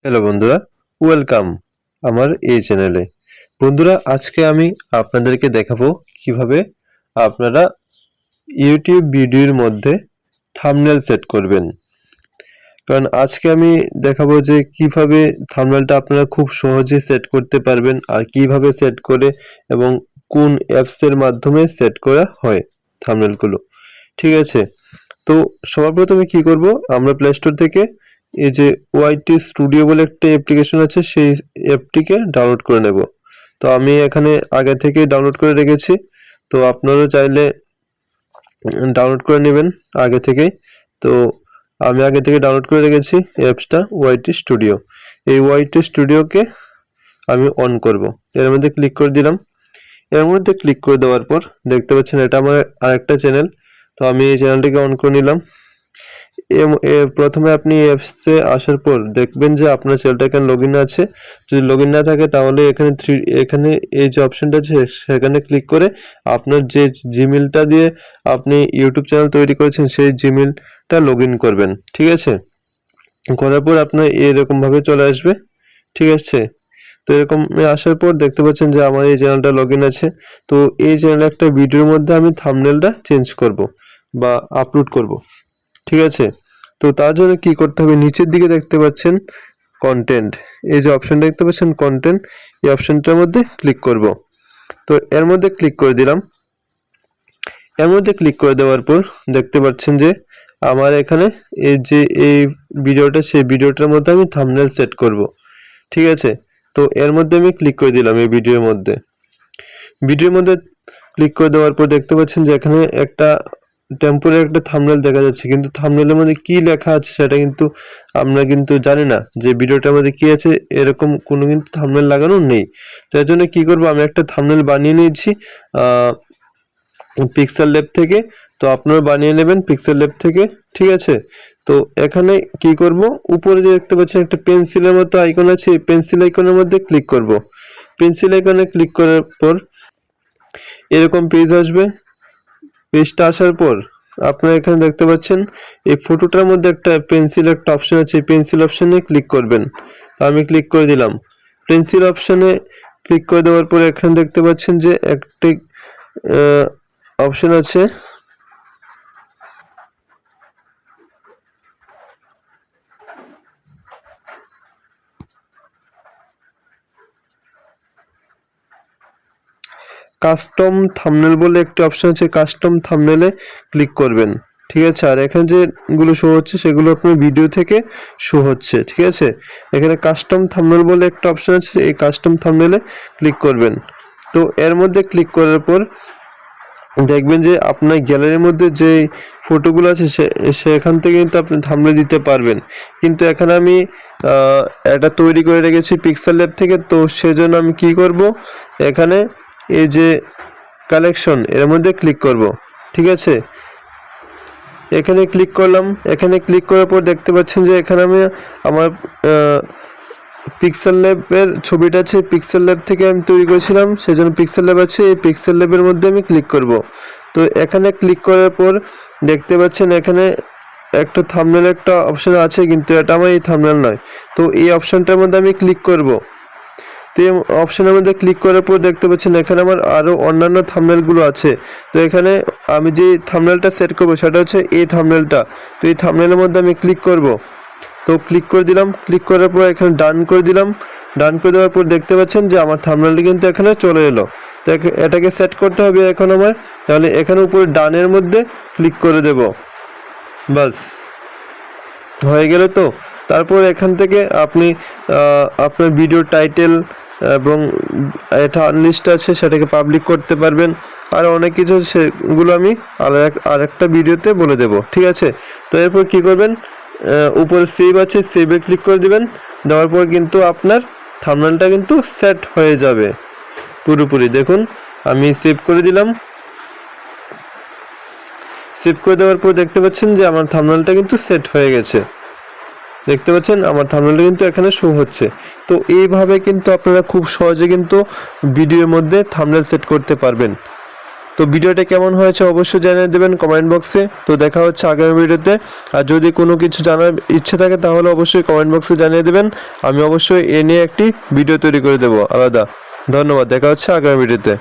Hello বন্ধুরা, welcome আমার এই চ্যানেলে। বন্ধুরা, আজকে আমি আপনাদেরকে দেখাবো কিভাবে আপনারা ইউটিউব ভিডিওর মধ্যে থাম্বনেল সেট করবেন। কারণ আজকে আমি দেখাবো যে কিভাবে থাম্বনেলটা আপনারা খুব সহজে সেট করতে পারবেন আর কিভাবে সেট করে এবং কোন অ্যাপসের মাধ্যমে সেট করা হয় থাম্বনেলগুলো। ঠিক আছে, তো সবার প্রথমে কি করব, আমরা প্লে স্টোর থেকে এই যে ওয়াইটি স্টুডিও বলে একটা অ্যাপ্লিকেশন আছে সেই অ্যাপটিকে ডাউনলোড করে নেব। তো আমি এখানে আগে থেকে ডাউনলোড করে রেখেছি, তো আপনারা চাইলে ডাউনলোড করে নেবেন আগে থেকেই। তো আমি আগে থেকে ডাউনলোড করে রেখেছি অ্যাপসটা ওয়াইটি স্টুডিও। এই ওয়াইটি স্টুডিওকে আমি অন করব, এর মধ্যে ক্লিক করে দিলাম। এর মধ্যে ক্লিক করে দেওয়ার পর দেখতে পাচ্ছেন এটা আমার আরেকটা চ্যানেল। তো আমি এই চ্যানেলটিকে অন করে নিলাম। প্রথমে আপনি অ্যাপসে আসার পর দেখবেন যে আপনার চ্যানেলটা এখানে লগ ইন আছে। যদি লগ ইন না থাকে তাহলে এখানে এই যে অপশনটা আছে সেখানে ক্লিক করে আপনার যে জিমেলটা দিয়ে আপনি ইউটিউব চ্যানেল তৈরি করেছেন সেই জিমেলটা লগ ইন করবেন। ঠিক আছে, করার পর আপনার এরকমভাবে চলে আসবে। ঠিক আছে, তো এরকম আসার পর দেখতে পাচ্ছেন যে আমার এই চ্যানেলটা লগ ইন আছে। তো এই চ্যানেলে একটা ভিডিওর মধ্যে আমি থাম্বনেলটা চেঞ্জ করব বা আপলোড করব। ঠিক আছে, তো তার জন্য কি করতে হবে, নিচের দিকে দেখতে পাচ্ছেন কন্টেন্ট, এই যে অপশনটা দেখতে পাচ্ছেন কন্টেন্ট, এই অপশনটার মধ্যে ক্লিক করব। তো এর মধ্যে ক্লিক করে দিলাম। এর মধ্যে ক্লিক করে দেওয়ার পর দেখতে পাচ্ছেন যে আমার এখানে এই যে এই ভিডিওটা, সেই ভিডিওটার মধ্যে আমি থাম্বনেল সেট করব। ঠিক আছে, তো এর মধ্যে আমি ক্লিক করে দিলাম। এই ভিডিওর মধ্যে ক্লিক করে দেওয়ার পর দেখতে পাচ্ছেন যে এখানে একটা টেম্পোরারি একটা থাম্বনেল দেখা যাচ্ছে, কিন্তু থাম্বনেলের মধ্যে কি লেখা আছে সেটা কিন্তু আমরা কিন্তু জানি না যে ভিডিওটার মধ্যে কি আছে। এরকম কোনো কিন্তু থাম্বনেল লাগানো নেই। তার জন্য কি করব, আমি একটা থাম্বনেল বানিয়ে নিয়েছি পিক্সেল ল্যাব থেকে। তো আপনারা বানিয়ে নেবেন পিক্সেল ল্যাব থেকে। ঠিক আছে, তো এখানে কি করব, উপরে যে দেখতে পাচ্ছেন একটা পেন্সিলের মতো আইকন আছে, এই পেন্সিল আইকনের মধ্যে ক্লিক করব। পেন্সিল আইকনে ক্লিক করার পর এরকম পেজ আসবে। পেজটা আসার পর আপনারা এখানে দেখতে পাচ্ছেন এই ফটোটার মধ্যে একটা পেন্সিল একটা অপশন আছে, পেন্সিল অপশনে ক্লিক করবেন। তো আমি ক্লিক করে দিলাম। পেন্সিল অপশনে ক্লিক করে দেওয়ার পর এখানে দেখতে পাচ্ছেন যে একটি অপশন আছে কাস্টম থাম্বনেল বলে একটি অপশন আছে, কাস্টম থাম্বনেলে ক্লিক করবেন। ঠিক আছে, আর এখানে যেগুলো শো হচ্ছে সেগুলো আপনার ভিডিও থেকে শো হচ্ছে। ঠিক আছে, এখানে কাস্টম থাম্বনেল বলে একটা অপশন আছে, এই কাস্টম থাম্বনেলে ক্লিক করবেন। তো এর মধ্যে ক্লিক করার পর দেখবেন যে আপনার গ্যালারির মধ্যে যে ফটোগুলো আছে সেখান থেকে কিন্তু আপনি থাম্বনেল দিতে পারবেন। কিন্তু এখানে আমি এটা তৈরি করে রেখেছি পিক্সেল ল্যাব থেকে। তো সেজন্য আমি কি করব, এখানে এই যে কালেকশন এর মধ্যে ক্লিক করব। ঠিক আছে, এখানে ক্লিক করলাম। এখানে ক্লিক করার পর দেখতে পাচ্ছেন যে এখানে আমি আমার পিক্সেল ল্যাবের ছবিটা আছে, পিক্সেল ল্যাব থেকে আমি তৈরি করেছিলাম, সেজন্য পিক্সেল ল্যাব আছে। এই পিক্সেল ল্যাবের মধ্যে আমি ক্লিক করব। তো এখানে ক্লিক করার পর দেখতে পাচ্ছেন এখানে একটা থাম্বনেল একটা অপশন আছে, কিন্তু এটা আমার এই থাম্বনেল নয়। তো এই অপশনটার মধ্যে আমি ক্লিক করব। তো এই অপশনের মধ্যে ক্লিক করার পর দেখতে পাচ্ছেন এখানে আমার আরও অন্যান্য থাম্বনেলগুলো আছে। তো এখানে আমি যে থাম্বনেলটা সেট করব সেটা হচ্ছে এই থাম্বনেলটা। তো এই থাম্বনেলের মধ্যে আমি ক্লিক করব। তো ক্লিক করে দিলাম। ক্লিক করার পর এখানে ডান করে দিলাম। ডান করে দেওয়ার পর দেখতে পাচ্ছেন যে আমার থাম্বনেলটি কিন্তু এখানে চলে এলো। তো এটাকে সেট করতে হবে এখন আমার। তাহলে এখানে উপরে ডানের মধ্যে ক্লিক করে দেব, বাস হয়ে গেল। তো তারপর এখান থেকে আপনি আপনার ভিডিও টাইটেল এবং এটা আনলিস্ট আছে সেটাকে পাবলিক করতে পারবেন। আর অনেক কিছু সেগুলো আমি আরেকটা ভিডিওতে বলে দেব। ঠিক আছে, তো এরপর কি করবেন, উপরে সেভ আছে, সেভে ক্লিক করে দিবেন। দেওয়ার পর কিন্তু আপনার থাম্বনেলটা কিন্তু সেট হয়ে যাবে পুরোপুরি। দেখুন আমি সেভ করে দিলাম। সেভ করে দেওয়ার পর দেখতে পাচ্ছেন যে আমার থাম্বনেলটা কিন্তু সেট হয়ে গেছে। দেখতে পাচ্ছেন আমার থাম্বনেলটা কিন্তু এখানে শো হচ্ছে। তো এইভাবে কিন্তু আপনারা খুব সহজে কিন্তু ভিডিওর মধ্যে থাম্বনেল সেট করতে পারবেন। তো তো ভিডিওটা কেমন হয়েছে অবশ্যই জানিয়ে দেবেন কমেন্ট বক্সে। তো দেখা হচ্ছে আগামী ভিডিওতে। আর যদি কোনো কিছু জানার ইচ্ছে থাকে তাহলে অবশ্যই কমেন্ট বক্সে জানিয়ে দেবেন, আমি অবশ্যই এ নিয়ে একটি ভিডিও তৈরি করে দেবো আলাদা। ধন্যবাদ, দেখা হচ্ছে আগামী ভিডিওতে।